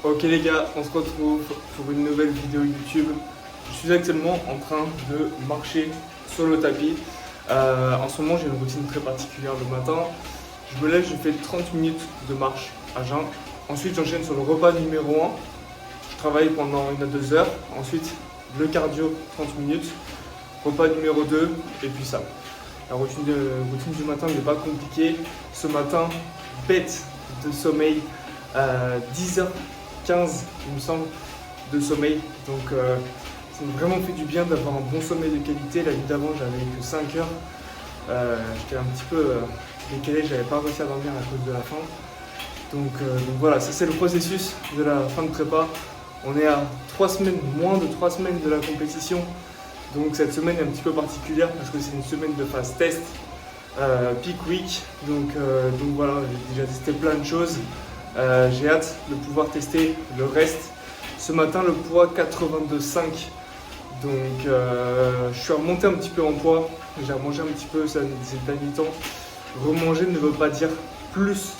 Ok les gars, on se retrouve pour une nouvelle vidéo YouTube. Je suis actuellement en train de marcher sur le tapis. En ce moment j'ai une routine très particulière le matin. Je me lève, je fais 30 minutes de marche à jeun. Ensuite j'enchaîne sur le repas numéro 1. Je travaille pendant 1 à 2 heures. Ensuite le cardio 30 minutes. Repas numéro 2 et puis ça. La routine du matin n'est pas compliquée. Ce matin, bête de sommeil, 10h15 il me semble de sommeil. Donc ça m'a vraiment fait du bien d'avoir un bon sommeil de qualité. La nuit d'avant j'avais que 5 heures. J'étais un petit peu décalé, j'avais pas réussi à dormir à cause de la faim. Donc voilà, ça c'est le processus de la fin de prépa. On est à 3 semaines, moins de 3 semaines de la compétition. Donc cette semaine est un petit peu particulière parce que c'est une semaine de phase test, peak week. Donc voilà, j'ai déjà testé plein de choses. J'ai hâte de pouvoir tester le reste. Ce matin, le poids 82,5. Donc je suis remonté un petit peu en poids. J'ai remangé un petit peu ces derniers temps. Remanger ne veut pas dire plus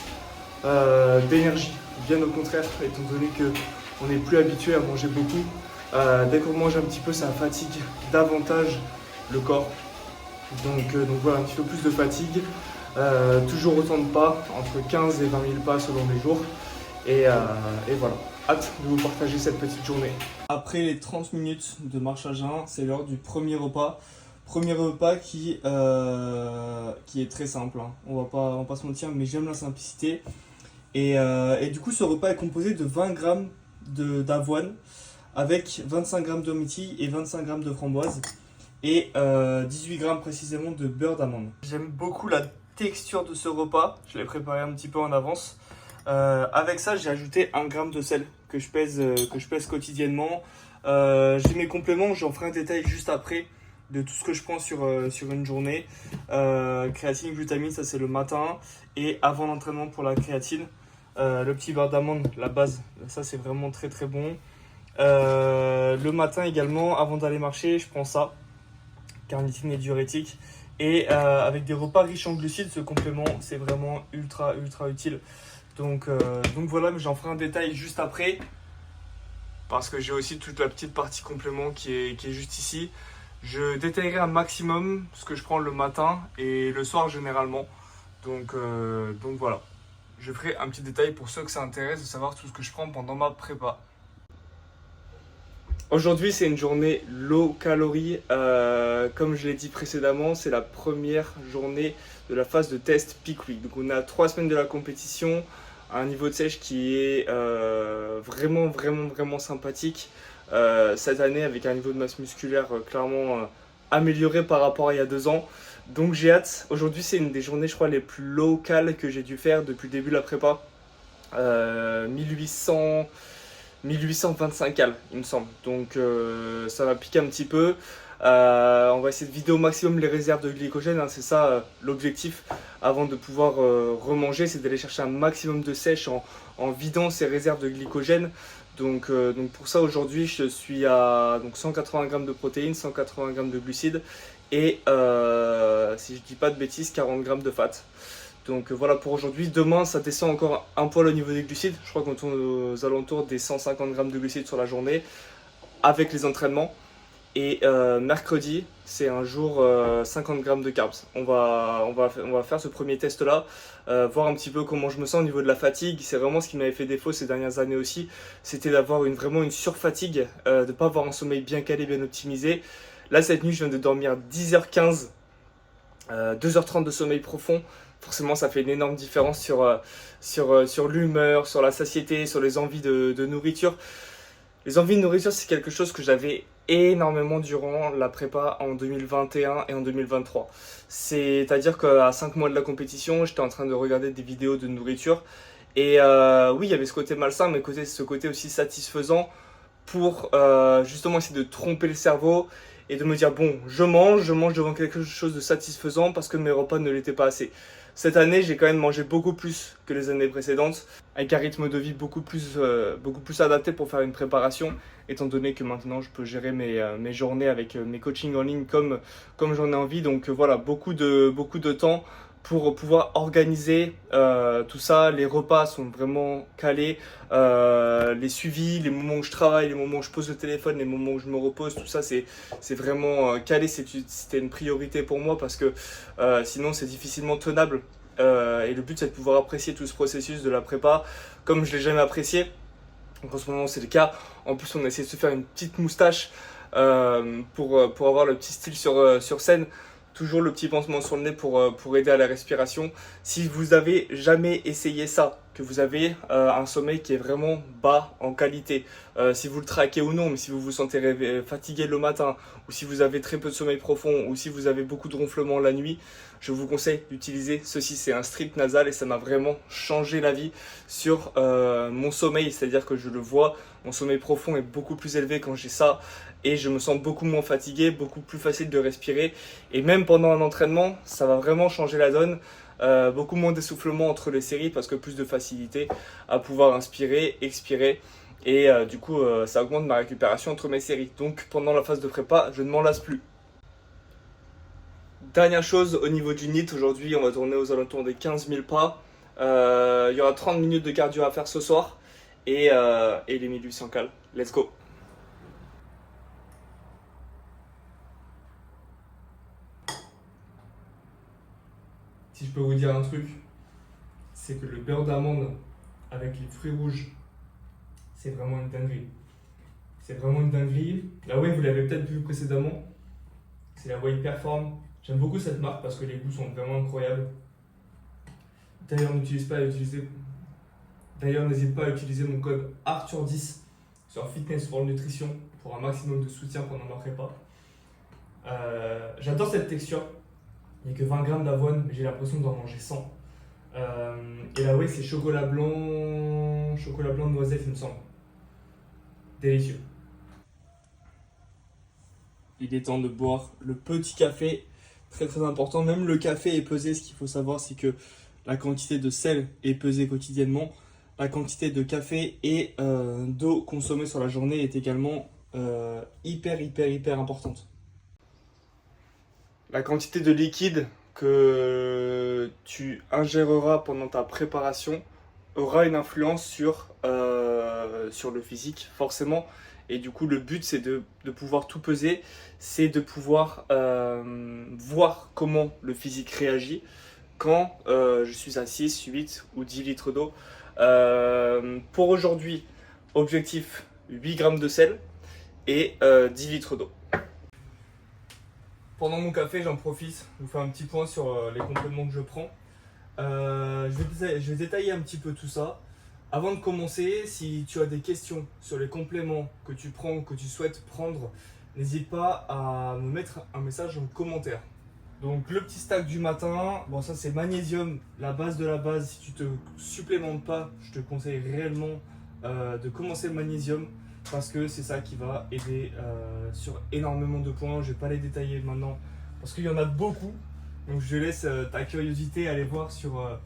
d'énergie. Bien au contraire, étant donné qu'on n'est plus habitué à manger beaucoup. Dès qu'on mange un petit peu, ça fatigue davantage le corps. Donc voilà, un petit peu plus de fatigue. Toujours autant de pas, entre 15 et 20 000 pas selon les jours. Et voilà, hâte de vous partager cette petite journée. Après les 30 minutes de marche à jeun, c'est l'heure du premier repas. Premier repas qui est très simple, hein. On va pas se mentir, mais j'aime la simplicité. Et du coup, ce repas est composé de 20 grammes d'avoine, avec 25 grammes de myrtille et 25 grammes de framboise et 18 grammes précisément de beurre d'amande. J'aime beaucoup la texture de ce repas, je l'ai préparé un petit peu en avance. Avec ça, j'ai ajouté 1 gramme de sel que je pèse quotidiennement. J'ai mes compléments, j'en ferai un détail juste après de tout ce que je prends sur une journée. Créatine, glutamine, ça c'est le matin et avant l'entraînement pour la créatine. Le petit beurre d'amande, la base, ça c'est vraiment très très bon. Le matin également, avant d'aller marcher, je prends ça, carnitine et diurétique. Et avec des repas riches en glucides, ce complément, c'est vraiment ultra utile. Donc voilà, mais j'en ferai un détail juste après. Parce que j'ai aussi toute la petite partie complément qui est juste ici. Je détaillerai un maximum ce que je prends le matin et le soir généralement. Donc voilà. Je ferai un petit détail pour ceux que ça intéresse de savoir tout ce que je prends pendant ma prépa. Aujourd'hui, c'est une journée low calorie. Comme je l'ai dit précédemment, c'est la première journée de la phase de test peak week. Donc, on a 3 semaines de la compétition, un niveau de sèche qui est vraiment sympathique. Cette année, avec un niveau de masse musculaire clairement amélioré par rapport à il y a 2 ans. Donc, j'ai hâte. Aujourd'hui, c'est une des journées, je crois, les plus low cal que j'ai dû faire depuis le début de la prépa. 1825 cal, il me semble. Donc ça va piquer un petit peu. On va essayer de vider au maximum les réserves de glycogène, hein, c'est ça l'objectif avant de pouvoir remanger, c'est d'aller chercher un maximum de sèche en vidant ces réserves de glycogène. Donc pour ça aujourd'hui je suis à 180 grammes de protéines, 180 grammes de glucides et si je dis pas de bêtises 40 grammes de fat. Donc voilà pour aujourd'hui. Demain, ça descend encore un poil au niveau des glucides. Je crois qu'on tourne aux alentours des 150 grammes de glucides sur la journée avec les entraînements. Et mercredi, c'est un jour 50 grammes de carbs. On va faire ce premier test-là, voir un petit peu comment je me sens au niveau de la fatigue. C'est vraiment ce qui m'avait fait défaut ces dernières années aussi. C'était d'avoir vraiment une surfatigue, de ne pas avoir un sommeil bien calé, bien optimisé. Là, cette nuit, je viens de dormir 10h15, 2h30 de sommeil profond. Forcément, ça fait une énorme différence sur l'humeur, sur la satiété, sur les envies de nourriture. Les envies de nourriture, c'est quelque chose que j'avais énormément durant la prépa en 2021 et en 2023. C'est-à-dire qu'à 5 mois de la compétition, j'étais en train de regarder des vidéos de nourriture. Et oui, il y avait ce côté malsain, mais ce côté aussi satisfaisant pour justement essayer de tromper le cerveau et de me dire bon, je mange devant quelque chose de satisfaisant parce que mes repas ne l'étaient pas assez. Cette année, j'ai quand même mangé beaucoup plus que les années précédentes, avec un rythme de vie beaucoup plus adapté pour faire une préparation, étant donné que maintenant je peux gérer mes journées avec mes coachings en ligne comme j'en ai envie. Donc voilà, beaucoup de temps pour pouvoir organiser tout ça. Les repas sont vraiment calés, les suivis, les moments où je travaille, les moments où je pose le téléphone, les moments où je me repose, tout ça c'est vraiment calé, c'était une priorité pour moi parce que sinon c'est difficilement tenable. Et le but c'est de pouvoir apprécier tout ce processus de la prépa comme je l'ai jamais apprécié. Donc en ce moment c'est le cas. En plus on a essayé de se faire une petite moustache pour avoir le petit style sur scène. Toujours le petit pansement sur le nez pour aider à la respiration. Si vous avez jamais essayé ça, que vous avez un sommeil qui est vraiment bas en qualité, si vous le traquez ou non, mais si vous vous sentez fatigué le matin, ou si vous avez très peu de sommeil profond, ou si vous avez beaucoup de ronflements la nuit, je vous conseille d'utiliser ceci. C'est un strip nasal et ça m'a vraiment changé la vie sur mon sommeil. C'est-à-dire que je le vois, mon sommeil profond est beaucoup plus élevé quand j'ai ça. Et je me sens beaucoup moins fatigué, beaucoup plus facile de respirer. Et même pendant un entraînement, ça va vraiment changer la donne. Beaucoup moins d'essoufflement entre les séries parce que plus de facilité à pouvoir inspirer, expirer. Et du coup, ça augmente ma récupération entre mes séries. Donc pendant la phase de prépa, je ne m'en lasse plus. Dernière chose au niveau du NEAT, aujourd'hui on va tourner aux alentours des 15 000 pas. Il y aura 30 minutes de cardio à faire ce soir. Et les 1800 cales. Let's go! Si je peux vous dire un truc, c'est que le beurre d'amande avec les fruits rouges, c'est vraiment une dinguerie. C'est vraiment une dinguerie. La whey, vous l'avez peut-être vu précédemment, c'est la whey Perform. J'aime beaucoup cette marque parce que les goûts sont vraiment incroyables. D'ailleurs, n'hésite pas à utiliser mon code Arthur10 sur Fitness for Nutrition pour un maximum de soutien pendant ma prépa. J'adore cette texture. Il n'y a que 20 grammes d'avoine, mais j'ai l'impression d'en manger 100. Et la whey, c'est chocolat blanc noisette, il me semble. Délicieux. Il est temps de boire le petit café, très très important. Même le café est pesé. Ce qu'il faut savoir, c'est que la quantité de sel est pesée quotidiennement. La quantité de café et d'eau consommée sur la journée est également hyper importante. La quantité de liquide que tu ingéreras pendant ta préparation aura une influence sur le physique, forcément. Et du coup, le but, c'est de pouvoir tout peser, c'est de pouvoir voir comment le physique réagit quand je suis à 6, 8 ou 10 litres d'eau. Pour aujourd'hui, objectif 8 grammes de sel et 10 litres d'eau. Pendant mon café, j'en profite, je vous fais un petit point sur les compléments que je prends. Je vais détailler un petit peu tout ça. Avant de commencer, si tu as des questions sur les compléments que tu prends ou que tu souhaites prendre, n'hésite pas à me mettre un message en commentaire. Donc le petit stack du matin, bon ça c'est magnésium, la base de la base. Si tu te supplémentes pas, je te conseille réellement de commencer le magnésium parce que c'est ça qui va aider sur énormément de points. Je vais pas les détailler maintenant parce qu'il y en a beaucoup. Donc je laisse ta curiosité aller voir sur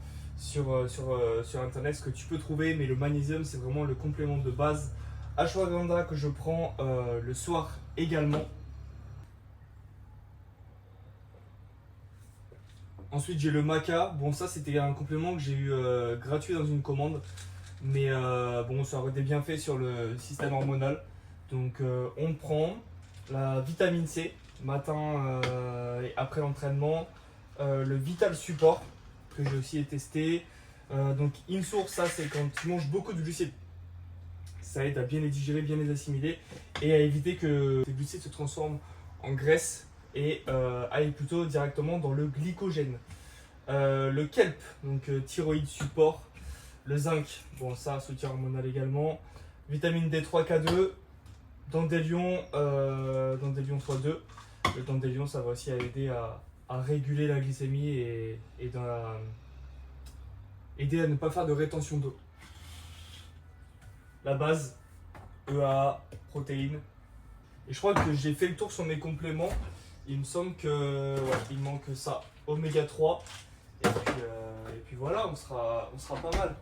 internet ce que tu peux trouver, mais le magnésium c'est vraiment le complément de base. Ashwagandha que je prends le soir également. Ensuite j'ai le maca. Bon ça c'était un complément que j'ai eu gratuit dans une commande, mais bon ça aurait des bienfaits sur le système hormonal. Donc on prend la vitamine C matin et après l'entraînement, le Vital Support que j'ai aussi testé. Donc InSource, ça c'est quand tu manges beaucoup de glucides. Ça aide à bien les digérer, bien les assimiler et à éviter que les glucides se transforment en graisse et aillent plutôt directement dans le glycogène. Le kelp, donc thyroïde support. Le zinc, bon ça soutien hormonal également. Vitamine D3, K2. Dandelion, Dandelion x2. Le dandelion, ça va aussi aider à réguler la glycémie et aider à ne pas faire de rétention d'eau. La base, EAA, protéines. Et je crois que j'ai fait le tour sur mes compléments. Il me semble que il manque ça, oméga 3. Et puis voilà, on sera pas mal.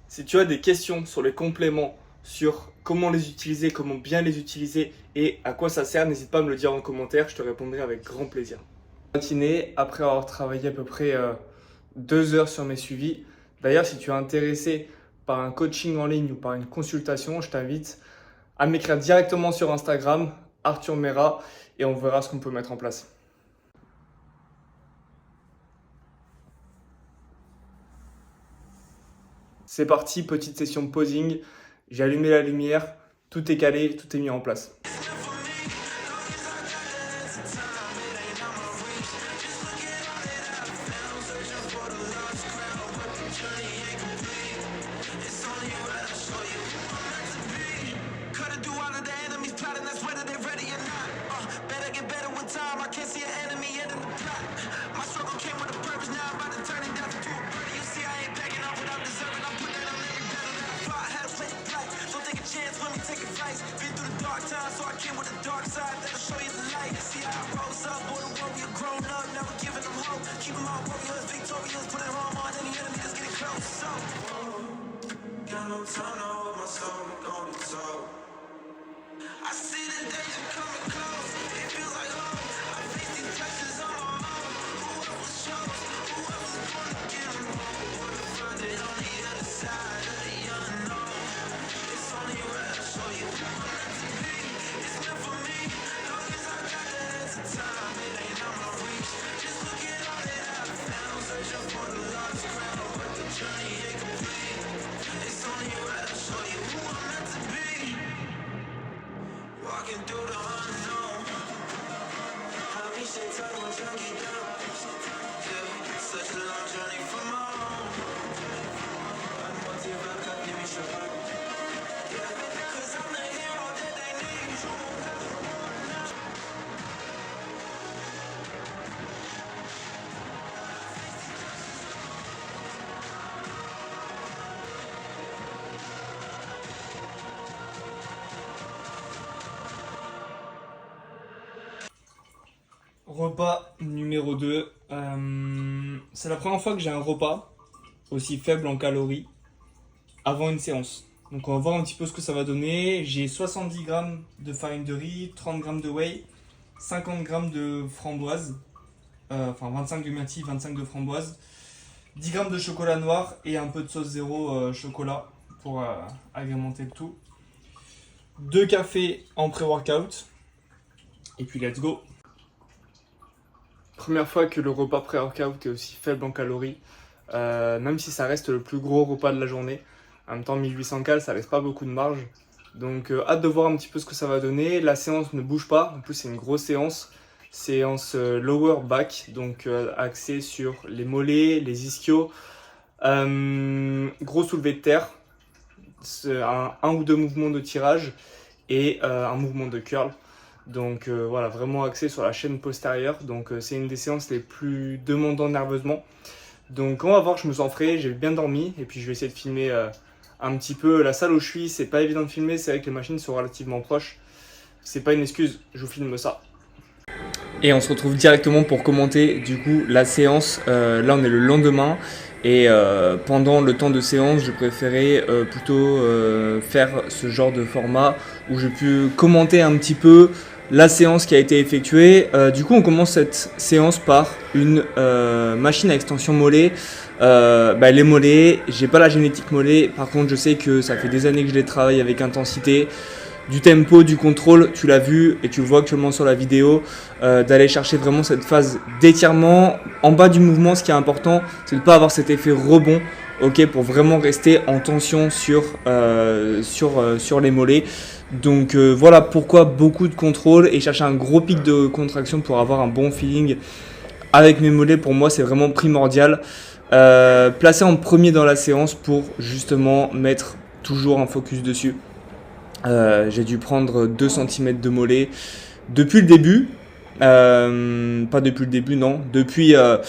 Si tu as des questions sur les compléments, sur comment les utiliser, comment bien les utiliser et à quoi ça sert, n'hésite pas à me le dire en commentaire, je te répondrai avec grand plaisir. Matinée, après avoir travaillé à peu près 2 heures sur mes suivis. D'ailleurs, si tu es intéressé par un coaching en ligne ou par une consultation, je t'invite à m'écrire directement sur Instagram, Arthur Mera, et on verra ce qu'on peut mettre en place. C'est parti, petite session posing. J'ai allumé la lumière, tout est calé, tout est mis en place. Repas numéro 2. C'est la première fois que j'ai un repas aussi faible en calories avant une séance. Donc on va voir un petit peu ce que ça va donner. J'ai 70 g de farine de riz, 30 g de whey, 50 g de framboise, enfin 25 de myrtille, 25 de framboise, 10 g de chocolat noir et un peu de sauce zéro chocolat pour agrémenter le tout. 2 cafés en pré-workout. Et puis let's go. Première fois que le repas pré-workout est aussi faible en calories, même si ça reste le plus gros repas de la journée. En même temps, 1800 calories, ça laisse pas beaucoup de marge. Donc hâte de voir un petit peu ce que ça va donner. La séance ne bouge pas, en plus c'est une grosse séance. Séance lower back, donc axée sur les mollets, les ischios. Gros soulevé de terre, un ou deux mouvements de tirage et un mouvement de curl. Donc voilà, vraiment axé sur la chaîne postérieure. Donc c'est une des séances les plus demandantes nerveusement. Donc on va voir, je me sens frais, j'ai bien dormi. Et puis je vais essayer de filmer un petit peu la salle où je suis. C'est pas évident de filmer, c'est vrai que les machines sont relativement proches. C'est pas une excuse, je vous filme ça. Et on se retrouve directement pour commenter du coup la séance. Là on est le lendemain. Et pendant le temps de séance, je préférais plutôt faire ce genre de format où j'ai pu commenter un petit peu la séance qui a été effectuée. Du coup, on commence cette séance par une machine à extension mollet. Les mollets, j'ai pas la génétique mollet. Par contre, je sais que ça fait des années que je les travaille avec intensité. Du tempo, du contrôle, tu l'as vu et tu le vois actuellement sur la vidéo, d'aller chercher vraiment cette phase d'étirement. En bas du mouvement, ce qui est important, c'est de ne pas avoir cet effet rebond, pour vraiment rester en tension sur les mollets. Donc voilà pourquoi beaucoup de contrôle et chercher un gros pic de contraction pour avoir un bon feeling avec mes mollets. Pour moi, c'est vraiment primordial. Placer en premier dans la séance pour justement mettre toujours un focus dessus. J'ai dû prendre 2 cm de mollet depuis le début, pas depuis le début, non, depuis à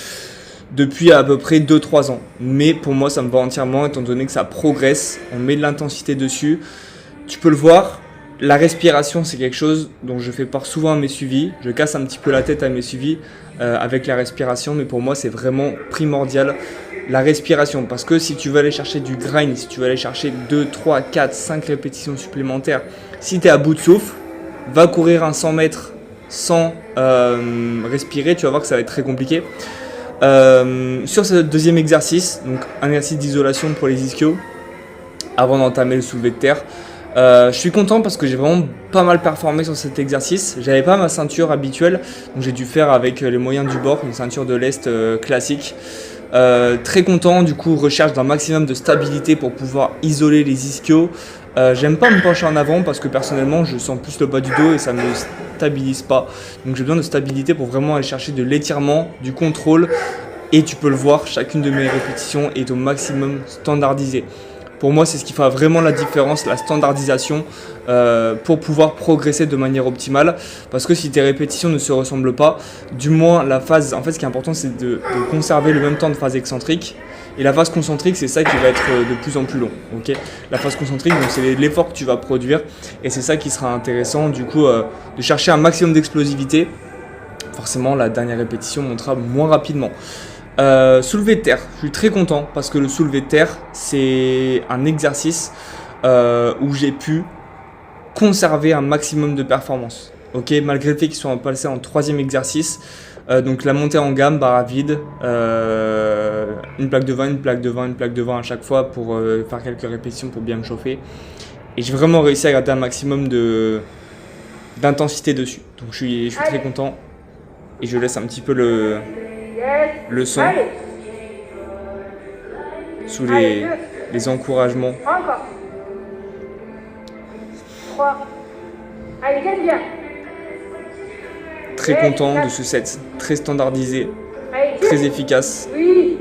peu près 2-3 ans. Mais pour moi, ça me va entièrement étant donné que ça progresse, on met de l'intensité dessus. Tu peux le voir, la respiration, c'est quelque chose dont je fais part souvent à mes suivis. Je casse un petit peu la tête à mes suivis avec la respiration, mais pour moi, c'est vraiment primordial. La respiration, parce que si tu veux aller chercher du grind, si tu veux aller chercher 2, 3, 4, 5 répétitions supplémentaires, si tu es à bout de souffle, va courir un 100 mètres sans respirer, tu vas voir que ça va être très compliqué. Sur ce deuxième exercice, donc un exercice d'isolation pour les ischios, avant d'entamer le soulevé de terre. Je suis content parce que j'ai vraiment pas mal performé sur cet exercice. J'avais pas ma ceinture habituelle, donc j'ai dû faire avec les moyens du bord, une ceinture de lest classique. Très content, du coup recherche d'un maximum de stabilité pour pouvoir isoler les ischios. J'aime pas me pencher en avant parce que personnellement je sens plus le bas du dos et ça me stabilise pas. Donc j'ai besoin de stabilité pour vraiment aller chercher de l'étirement, du contrôle, et tu peux le voir, chacune de mes répétitions est au maximum standardisée. Pour moi, c'est ce qui fait vraiment la différence, la standardisation, pour pouvoir progresser de manière optimale. Parce que si tes répétitions ne se ressemblent pas, du moins la phase, en fait ce qui est important c'est de conserver le même temps de phase excentrique. Et la phase concentrique, c'est ça qui va être de plus en plus long. Okay, la phase concentrique, donc c'est l'effort que tu vas produire. Et c'est ça qui sera intéressant, du coup, de chercher un maximum d'explosivité. Forcément, la dernière répétition montera moins rapidement. Soulevé de terre, je suis très content parce que le soulevé de terre, c'est un exercice où j'ai pu conserver un maximum de performance. Okay, malgré le fait qu'ils soient passés en troisième exercice, donc la montée en gamme, barre à vide, une plaque de 20, une plaque de 20, une plaque de 20 à chaque fois pour faire quelques répétitions pour bien me chauffer. Et j'ai vraiment réussi à garder un maximum d'intensité dessus. Donc je suis très content et je laisse un petit peu le son sous les encouragements. Encore. 3. Allez, gagne bien. Très content de ce set, très standardisé, Allez, très efficace. oui.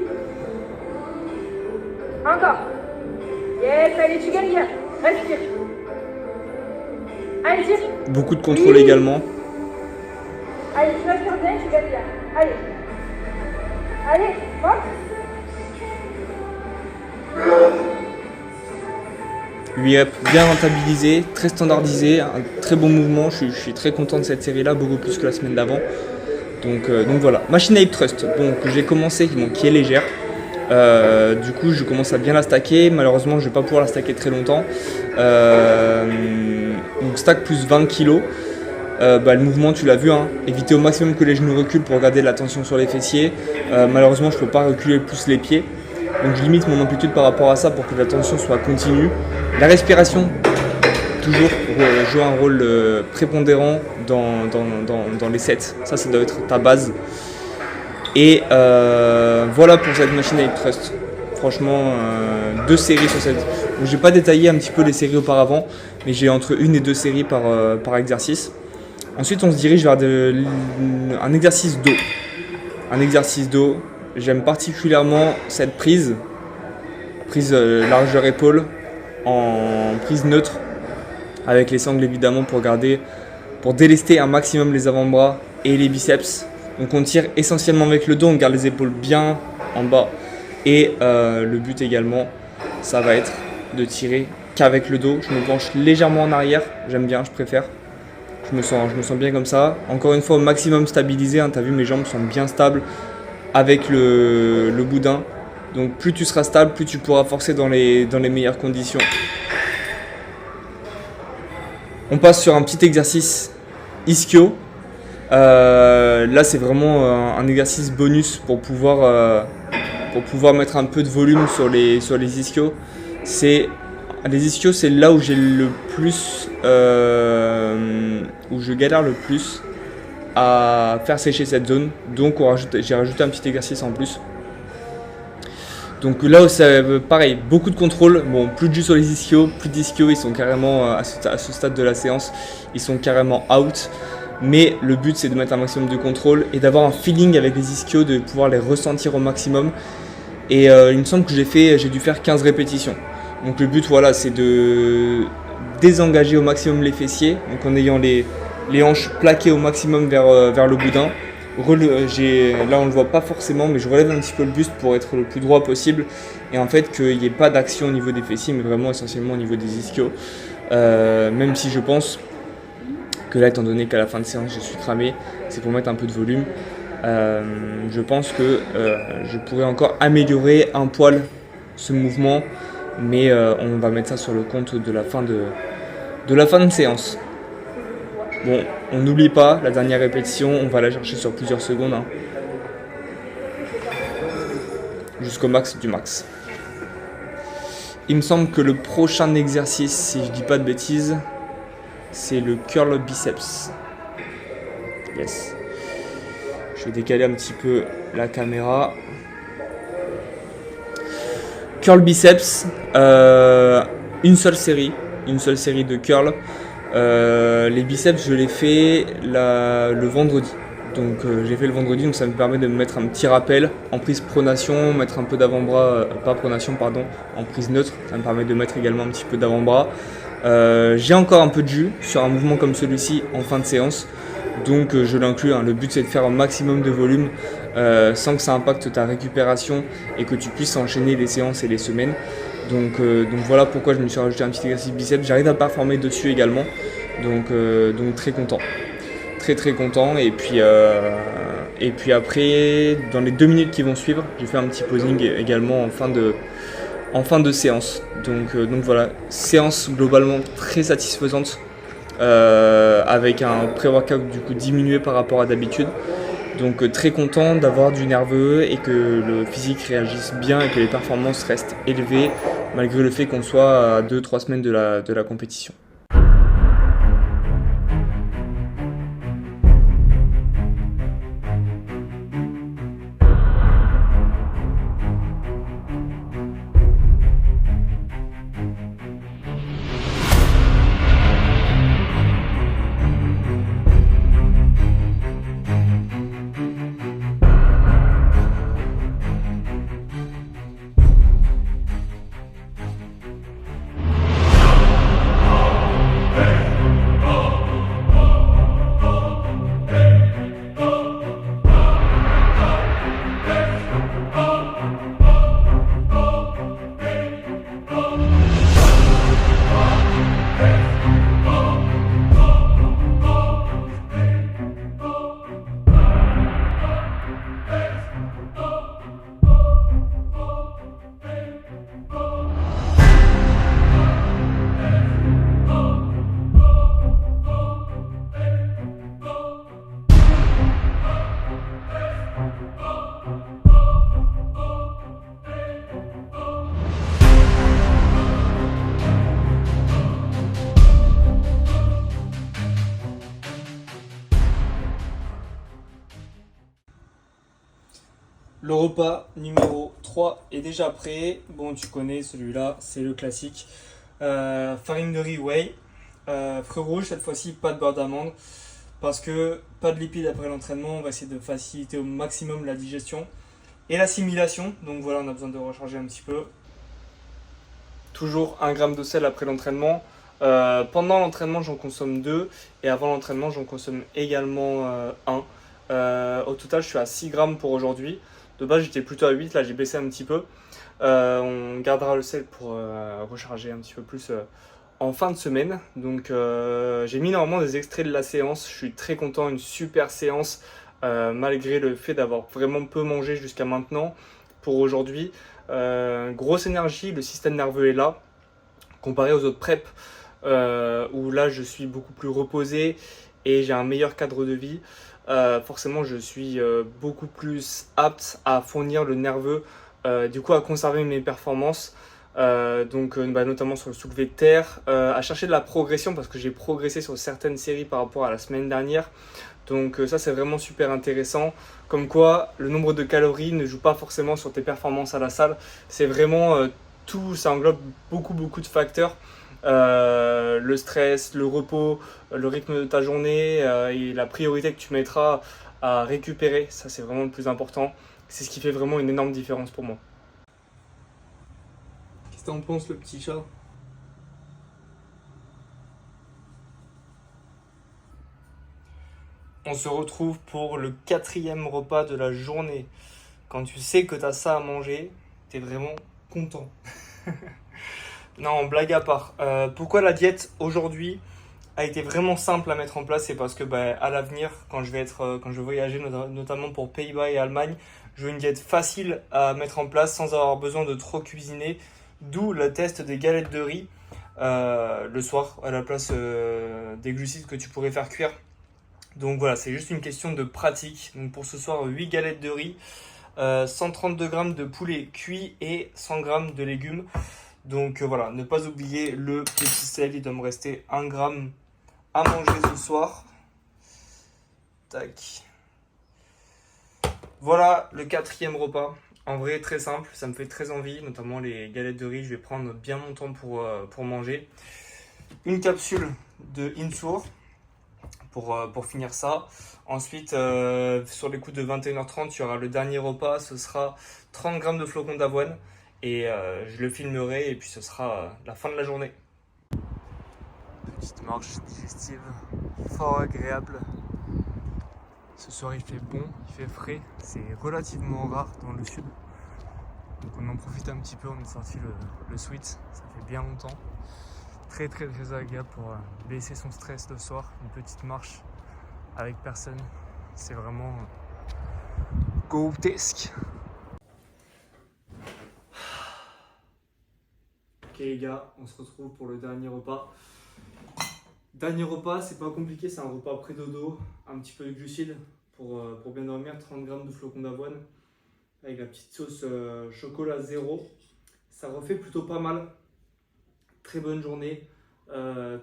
Encore. Yes, allez, tu gagnes bien. Respire. Allez, tire. Beaucoup de contrôle également. Allez, tu respires bien, tu gagnes bien. Allez. Allez, monte. Reps bien rentabilisé, très standardisé, un très bon mouvement. Je suis très content de cette série là, beaucoup plus que la semaine d'avant. Donc voilà, machine à hip thrust, bon, que j'ai commencé, qui est légère. Du coup je commence à bien la stacker. Malheureusement je vais pas pouvoir la stacker très longtemps. Donc stack plus 20 kg. Le mouvement tu l'as vu, hein, éviter au maximum que les genoux reculent pour garder la tension sur les fessiers. Malheureusement je peux pas reculer plus les pieds. Donc je limite mon amplitude par rapport à ça pour que la tension soit continue. La respiration, toujours joue un rôle prépondérant dans les sets. Ça doit être ta base. Et voilà pour cette machine à hip thrust. Franchement, 2 séries sur cette. Donc, j'ai pas détaillé un petit peu les séries auparavant, mais j'ai entre 1 et 2 séries par exercice. Ensuite, on se dirige vers un exercice dos. Un exercice dos. J'aime particulièrement cette prise largeur épaule en prise neutre avec les sangles évidemment pour délester un maximum les avant-bras et les biceps. Donc on tire essentiellement avec le dos, on garde les épaules bien en bas et le but également ça va être de tirer qu'avec le dos. Je me penche légèrement en arrière, j'aime bien, je préfère. Je me sens bien comme ça. Encore une fois au maximum stabilisé, hein, tu as vu mes jambes sont bien stables avec le boudin. Donc plus tu seras stable, plus tu pourras forcer dans les meilleures conditions. On passe sur un petit exercice ischio. Là c'est vraiment un exercice bonus pour pouvoir mettre un peu de volume sur les ischios. Les ischios c'est là où j'ai le plus où je galère le plus à faire sécher cette zone. Donc j'ai rajouté un petit exercice en plus. Donc là c'est pareil, beaucoup de contrôle, bon plus de jus sur les ischios, plus d'ischios, ils sont carrément à ce stade de la séance, ils sont carrément out. Mais le but c'est de mettre un maximum de contrôle et d'avoir un feeling avec les ischios, de pouvoir les ressentir au maximum. Et il me semble que j'ai dû faire 15 répétitions. Donc le but voilà c'est de désengager au maximum les fessiers, donc en ayant les hanches plaquées au maximum vers le boudin. Là on le voit pas forcément mais je relève un petit peu le buste pour être le plus droit possible et en fait qu'il n'y ait pas d'action au niveau des fessiers mais vraiment essentiellement au niveau des ischios, même si je pense que là étant donné qu'à la fin de séance je suis cramé, c'est pour mettre un peu de volume. Je pense que je pourrais encore améliorer un poil ce mouvement mais on va mettre ça sur le compte de la fin de séance. Bon, on n'oublie pas la dernière répétition, on va la chercher sur plusieurs secondes. Hein. jusqu'au max du max. Il me semble que le prochain exercice, si je dis pas de bêtises, c'est le curl biceps. Yes. Je vais décaler un petit peu la caméra. Curl biceps, une seule série de curl. Les biceps, je l'ai fait le vendredi. Donc j'ai fait le vendredi, donc ça me permet de me mettre un petit rappel en prise pronation, mettre un peu d'avant-bras, pas pronation pardon, en prise neutre, ça me permet de mettre également un petit peu d'avant-bras. J'ai encore un peu de jus sur un mouvement comme celui-ci en fin de séance, donc je l'inclus, hein. Le but c'est de faire un maximum de volume sans que ça impacte ta récupération et que tu puisses enchaîner les séances et les semaines. Donc voilà pourquoi je me suis rajouté un petit exercice biceps, j'arrive à performer dessus également, donc très content. Très content et puis après dans les 2 minutes qui vont suivre j'ai fait un petit posing également en fin de séance donc voilà, séance globalement très satisfaisante avec un pré-workout du coup diminué par rapport à d'habitude, donc très content d'avoir du nerveux et que le physique réagisse bien et que les performances restent élevées malgré le fait qu'on soit à 2-3 semaines de la compétition. Le repas numéro 3 est déjà prêt. Bon, tu connais celui-là, c'est le classique. Farine de riz whey, fruits rouges, cette fois-ci pas de beurre d'amande. Parce que pas de lipides après l'entraînement, on va essayer de faciliter au maximum la digestion et l'assimilation. Donc voilà, on a besoin de recharger un petit peu. Toujours 1 g de sel après l'entraînement. Pendant l'entraînement, j'en consomme 2 et avant l'entraînement, j'en consomme également 1. Au total, je suis à 6 g pour aujourd'hui. De base, j'étais plutôt à 8, là j'ai baissé un petit peu. On gardera le sel pour recharger un petit peu plus en fin de semaine. Donc j'ai mis normalement des extraits de la séance. Je suis très content, une super séance malgré le fait d'avoir vraiment peu mangé jusqu'à maintenant. Pour aujourd'hui, grosse énergie, le système nerveux est là. Comparé aux autres preps où là je suis beaucoup plus reposé et j'ai un meilleur cadre de vie. Forcément je suis beaucoup plus apte à fournir le nerveux, du coup à conserver mes performances, notamment sur le soulevé de terre, à chercher de la progression parce que j'ai progressé sur certaines séries par rapport à la semaine dernière. Donc ça c'est vraiment super intéressant, comme quoi le nombre de calories ne joue pas forcément sur tes performances à la salle, c'est vraiment tout, ça englobe beaucoup de facteurs. Le stress, le repos, le rythme de ta journée et la priorité que tu mettras à récupérer, ça c'est vraiment le plus important. C'est ce qui fait vraiment une énorme différence pour moi. Qu'est-ce que t'en penses, le petit chat ? On se retrouve pour le 4e repas de la journée. Quand tu sais que t'as ça à manger, t'es vraiment content. Non, blague à part. Pourquoi la diète aujourd'hui a été vraiment simple à mettre en place, c'est parce que à l'avenir, quand je vais voyager, notamment pour Pays-Bas et Allemagne, je veux une diète facile à mettre en place sans avoir besoin de trop cuisiner. D'où le test des galettes de riz le soir à la place des glucides que tu pourrais faire cuire. Donc voilà, c'est juste une question de pratique. Donc pour ce soir, 8 galettes de riz. 132 grammes de poulet cuit et 100 grammes de légumes. Donc voilà, ne pas oublier le petit sel, il doit me rester 1 gramme à manger ce soir. Tac. Voilà le 4e repas. En vrai, très simple, ça me fait très envie, notamment les galettes de riz. Je vais prendre bien mon temps pour manger. Une capsule de Insour pour finir ça. Ensuite, sur les coups de 21h30, il y aura le dernier repas. Ce sera 30 grammes de flocons d'avoine. Et je le filmerai et puis ce sera la fin de la journée. Petite marche digestive, fort agréable. Ce soir il fait bon, il fait frais, c'est relativement rare dans le sud. Donc on en profite un petit peu, on est sorti le sweat, ça fait bien longtemps. Très agréable pour baisser son stress le soir, une petite marche avec personne. C'est vraiment grotesque. Ok les gars, on se retrouve pour le dernier repas. Dernier repas, c'est pas compliqué, c'est un repas pré-dodo, un petit peu de glucides pour bien dormir, 30 grammes de flocons d'avoine avec la petite sauce chocolat zéro. Ça refait plutôt pas mal. Très bonne journée,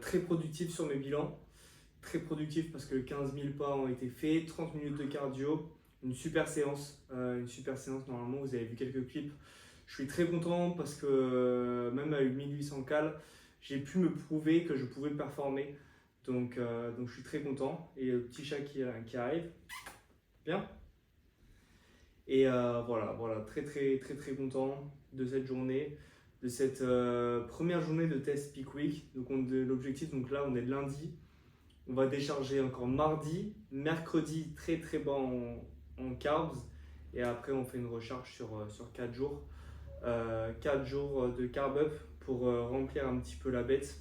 très productif sur mes bilans. Très productif parce que 15 000 pas ont été faits, 30 minutes de cardio, une super séance. Normalement vous avez vu quelques clips. Je suis très content parce que même avec 1800 cales, j'ai pu me prouver que je pouvais performer. Donc je suis très content. Et le petit chat qui arrive. Bien. Et voilà, très content de cette journée, de cette première journée de test Peak Week. Donc l'objectif, donc là on est lundi. On va décharger encore mardi, mercredi très bas en carbs. Et après on fait une recharge sur 4 jours. 4 jours de carb up pour remplir un petit peu la bête.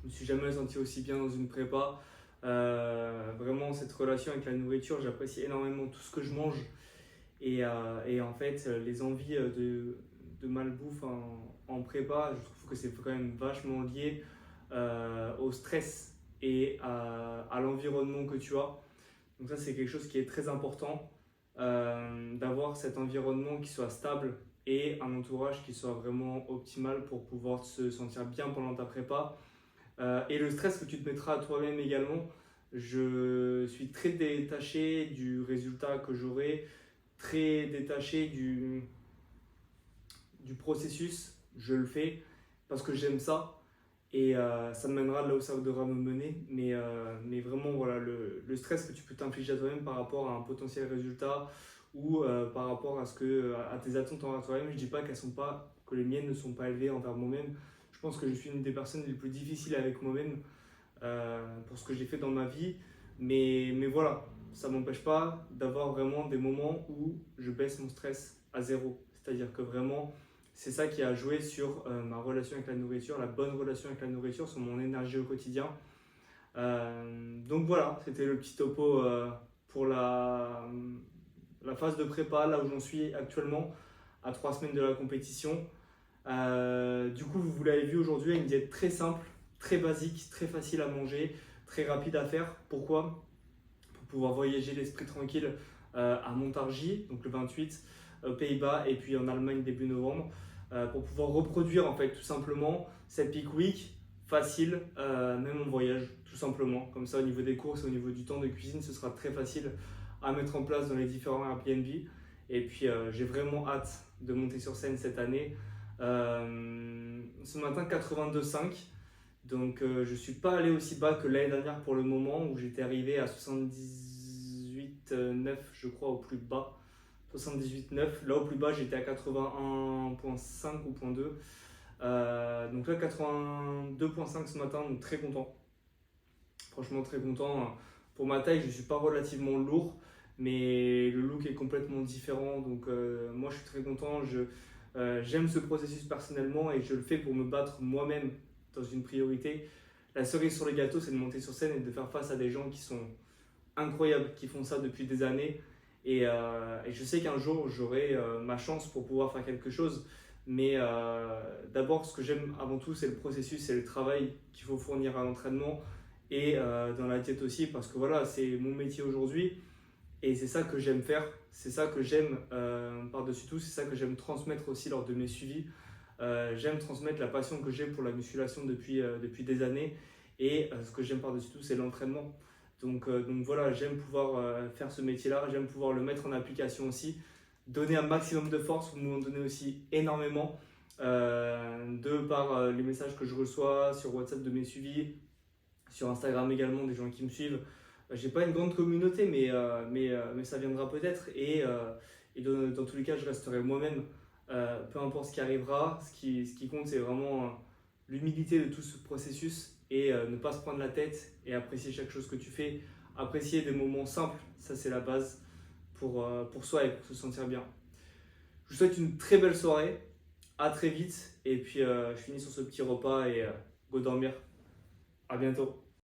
Je me suis jamais senti aussi bien dans une prépa. Vraiment cette relation avec la nourriture, j'apprécie énormément tout ce que je mange. Et en fait, les envies de malbouffe en prépa, je trouve que c'est quand même vachement lié au stress et à l'environnement que tu as. Donc ça, c'est quelque chose qui est très important, d'avoir cet environnement qui soit stable et un entourage qui soit vraiment optimal pour pouvoir se sentir bien pendant ta prépa. Et le stress que tu te mettras à toi-même également. Je suis très détaché du résultat que j'aurai, très détaché du processus. Je le fais parce que j'aime ça et ça me mènera là où ça devra me mener. Mais vraiment, voilà, le stress que tu peux t'infliger à toi-même par rapport à un potentiel résultat ou par rapport à tes attentes envers toi-même. Je ne dis pas que les miennes ne sont pas élevées envers moi-même. Je pense que je suis une des personnes les plus difficiles avec moi-même pour ce que j'ai fait dans ma vie. Mais voilà, ça ne m'empêche pas d'avoir vraiment des moments où je baisse mon stress à zéro. C'est-à-dire que vraiment, c'est ça qui a joué sur ma relation avec la nourriture, la bonne relation avec la nourriture, sur mon énergie au quotidien. Donc voilà, c'était le petit topo pour la phase de prépa, là où j'en suis actuellement, à 3 semaines de la compétition. Du coup, vous l'avez vu aujourd'hui, une diète très simple, très basique, très facile à manger, très rapide à faire. Pourquoi ? Pour pouvoir voyager l'esprit tranquille à Montargis, donc le 28, aux Pays-Bas et puis en Allemagne début novembre, pour pouvoir reproduire en fait tout simplement cette Peak Week facile, même en voyage, tout simplement. Comme ça, au niveau des courses, au niveau du temps de cuisine, ce sera très facile à mettre en place dans les différents Airbnb. Et puis, j'ai vraiment hâte de monter sur scène cette année. Ce matin, 82,5. Donc, je ne suis pas allé aussi bas que l'année dernière pour le moment, où j'étais arrivé à 78,9, je crois, au plus bas. 78,9. Là, au plus bas, j'étais à 81,5 ou 0,2. Donc là, 82,5 ce matin, donc très content. Franchement, très content. Pour ma taille, je ne suis pas relativement lourd, mais le look est complètement différent. Donc, moi, je suis très content. J'aime ce processus personnellement et je le fais pour me battre moi-même dans une priorité. La cerise sur le gâteau, c'est de monter sur scène et de faire face à des gens qui sont incroyables, qui font ça depuis des années. Et je sais qu'un jour, j'aurai ma chance pour pouvoir faire quelque chose. Mais d'abord, ce que j'aime avant tout, c'est le processus, c'est le travail qu'il faut fournir à l'entraînement et dans la diète aussi. Parce que voilà, c'est mon métier aujourd'hui. Et c'est ça que j'aime faire, c'est ça que j'aime par-dessus tout, c'est ça que j'aime transmettre aussi lors de mes suivis. J'aime transmettre la passion que j'ai pour la musculation depuis des années. Et ce que j'aime par-dessus tout, c'est l'entraînement. Donc voilà, j'aime pouvoir faire ce métier-là, j'aime pouvoir le mettre en application aussi, donner un maximum de force, vous m'en donnez aussi énormément, de par les messages que je reçois sur WhatsApp de mes suivis, sur Instagram également, des gens qui me suivent. J'ai pas une grande communauté, mais ça viendra peut-être. Et dans tous les cas, je resterai moi-même, peu importe ce qui arrivera. Ce qui compte, c'est vraiment l'humilité de tout ce processus et ne pas se prendre la tête et apprécier chaque chose que tu fais. Apprécier des moments simples, ça c'est la base pour soi et pour se sentir bien. Je vous souhaite une très belle soirée, à très vite et puis je finis sur ce petit repas et go dormir. À bientôt.